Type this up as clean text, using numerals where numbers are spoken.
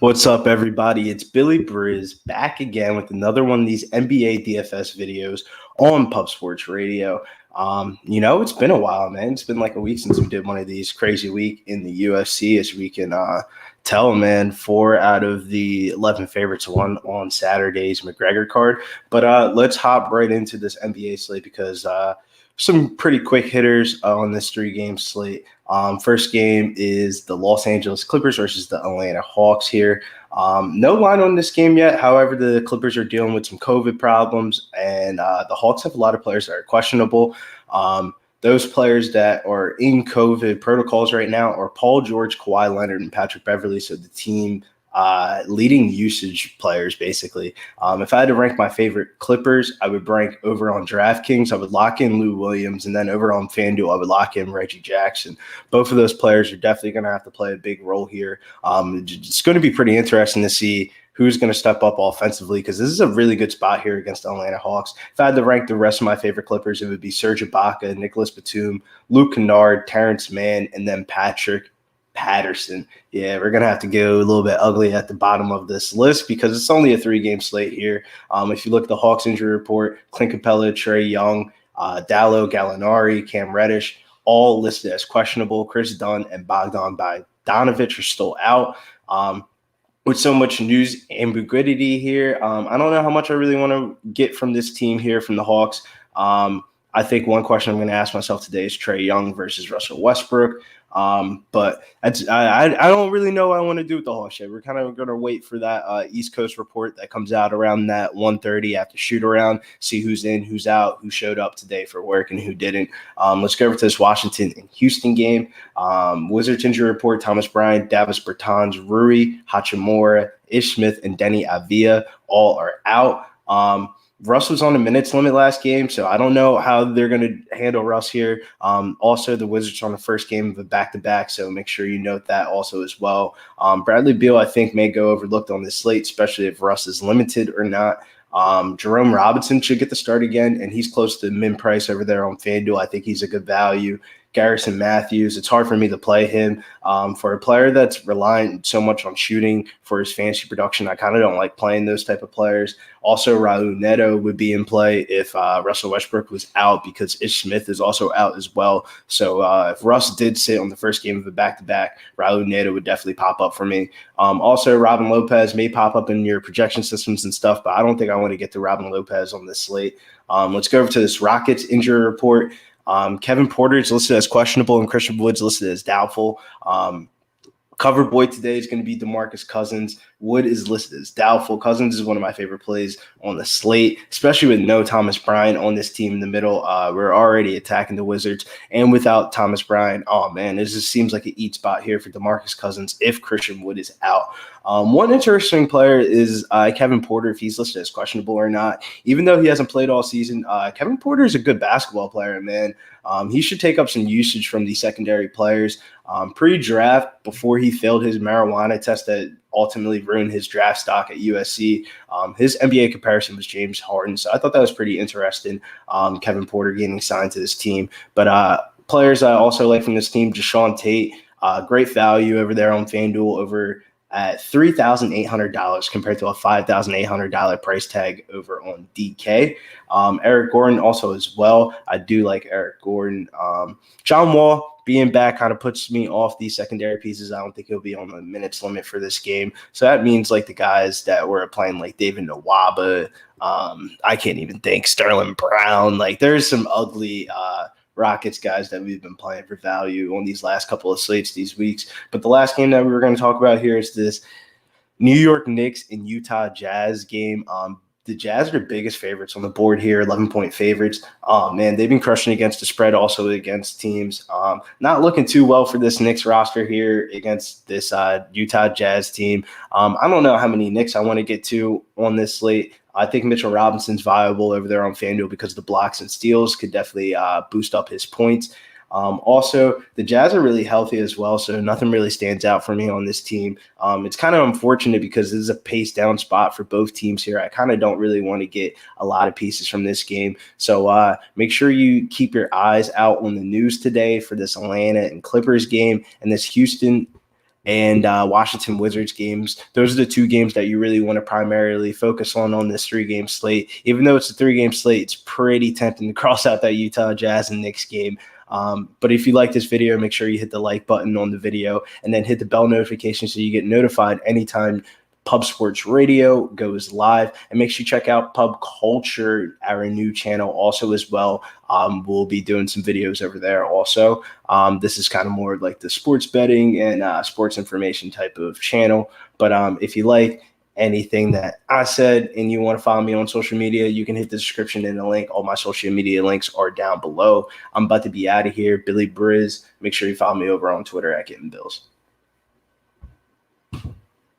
What's up, everybody? It's Billy Briz back again with another one of these NBA DFS videos on Pub Sports Radio. It's been a while, man. It's been like a week since we did one of these. Crazy week in the UFC, as we can tell, man. 4 out of the 11 favorites won on Saturday's McGregor card. But let's hop right into this NBA slate because some pretty quick hitters on this 3-game slate. First game is the Los Angeles Clippers versus the Atlanta Hawks here. No line on this game yet. However, the Clippers are dealing with some COVID problems, and the Hawks have a lot of players that are questionable. Those players that are in COVID protocols right now are Paul George, Kawhi Leonard, and Patrick Beverley. So the team leading usage players, basically. If I had to rank my favorite Clippers, I would rank over on Draftkings. I would lock in Lou Williams, and then over on Fanduel, I would lock in Reggie Jackson. Both of those players are definitely going to have to play a big role here. It's going to be pretty interesting to see who's going to step up offensively, because this is a really good spot here against the Atlanta Hawks. If I had to rank the rest of my favorite Clippers, it would be Serge Ibaka, Nicholas Batum, Luke Kennard, Terrence Mann, and then Patrick Patterson. Yeah, we're going to have to go a little bit ugly at the bottom of this list because it's only a 3-game slate here. If you look at the Hawks injury report, Clint Capella, Trae Young, Dallo, Gallinari, Cam Reddish, all listed as questionable. Chris Dunn and Bogdan Bogdanovic are still out. With so much news ambiguity here, I don't know how much I really want to get from this team here from the Hawks. I think one question I'm going to ask myself today is Trae Young versus Russell Westbrook. But I don't really know what I want to do with the Hawks yet. We're kind of going to wait for that East Coast report that comes out around that 1:30 after shoot around, see who's in, who's out, who showed up today for work and who didn't. Let's go over to this Washington and Houston game. Wizards injury report: Thomas Bryant, Davis Bertans, Rui Hachimura, Ish Smith, and Denny Avila all are out. Russ was on a minutes limit last game, so I don't know how they're going to handle Russ here. Also, the Wizards are on the first game of a back-to-back, so make sure you note that also as well. Bradley Beal, I think, may go overlooked on this slate, especially if Russ is limited or not. Jerome Robinson should get the start again, and he's close to min price over there on FanDuel. I think he's a good value. Garrison Matthews, it's hard for me to play him. For a player that's relying so much on shooting for his fantasy production, I kind of don't like playing those type of players. Also, Raul Neto would be in play if Russell Westbrook was out, because Ish Smith is also out as well. So if Russ did sit on the first game of a back-to-back, Raul Neto would definitely pop up for me. Also, Robin Lopez may pop up in your projection systems and stuff, but I don't think I want to get to Robin Lopez on this slate. Let's go over to this Rockets injury report. Kevin Porter is listed as questionable, and Christian Wood's listed as doubtful. Cover boy today is going to be Demarcus Cousins. Wood is listed as doubtful. Cousins is one of my favorite plays on the slate, especially with no Thomas Bryant on this team in the middle. We're already attacking the Wizards, and without Thomas Bryant, oh man, it just seems like an eat spot here for Demarcus Cousins if Christian Wood is out. One interesting player is Kevin Porter, if he's listed as questionable or not. Even though he hasn't played all season, Kevin Porter is a good basketball player, man. He should take up some usage from the secondary players. Pre-draft, before he failed his marijuana test that ultimately ruined his draft stock at USC, his NBA comparison was James Harden. So I thought that was pretty interesting, Kevin Porter getting signed to this team. But players I also like from this team, Jashawn Tate, great value over there on FanDuel over at $3,800 compared to a $5,800 price tag over on DK. Eric Gordon also as well. I do like Eric Gordon. John Wall being back kind of puts me off these secondary pieces. I don't think he'll be on the minutes limit for this game. So that means like the guys that were playing like David Nwaba, I can't even think, Sterling Brown. Like there's some ugly Rockets guys that we've been playing for value on these last couple of slates these weeks. But the last game that we were going to talk about here is this New York Knicks and Utah Jazz game. The Jazz are the biggest favorites on the board here, 11-point favorites. Oh, man, they've been crushing against the spread, also against teams. Not looking too well for this Knicks roster here against this Utah Jazz team. I don't know how many Knicks I want to get to on this slate. I think Mitchell Robinson's viable over there on FanDuel because the blocks and steals could definitely boost up his points. Also, the Jazz are really healthy as well, so nothing really stands out for me on this team. It's kind of unfortunate because this is a pace down spot for both teams here. I kind of don't really want to get a lot of pieces from this game. So make sure you keep your eyes out on the news today for this Atlanta and Clippers game and this Houston and Washington Wizards games. Those are the two games that you really want to primarily focus on this 3-game slate. Even though it's a 3-game slate, it's pretty tempting to cross out that Utah Jazz and Knicks game. But if you like this video, make sure you hit the like button on the video and then hit the bell notification so you get notified anytime Pub Sports Radio goes live. And make sure you check out Pub Culture, our new channel also as well. We'll be doing some videos over there also. This is kind of more like the sports betting and sports information type of channel. But if you like anything that I said and you want to follow me on social media, you can hit the description in the link. All my social media links are down below. I'm about to be out of here. Billy Briz. Make sure you follow me over on Twitter at Getting Bills.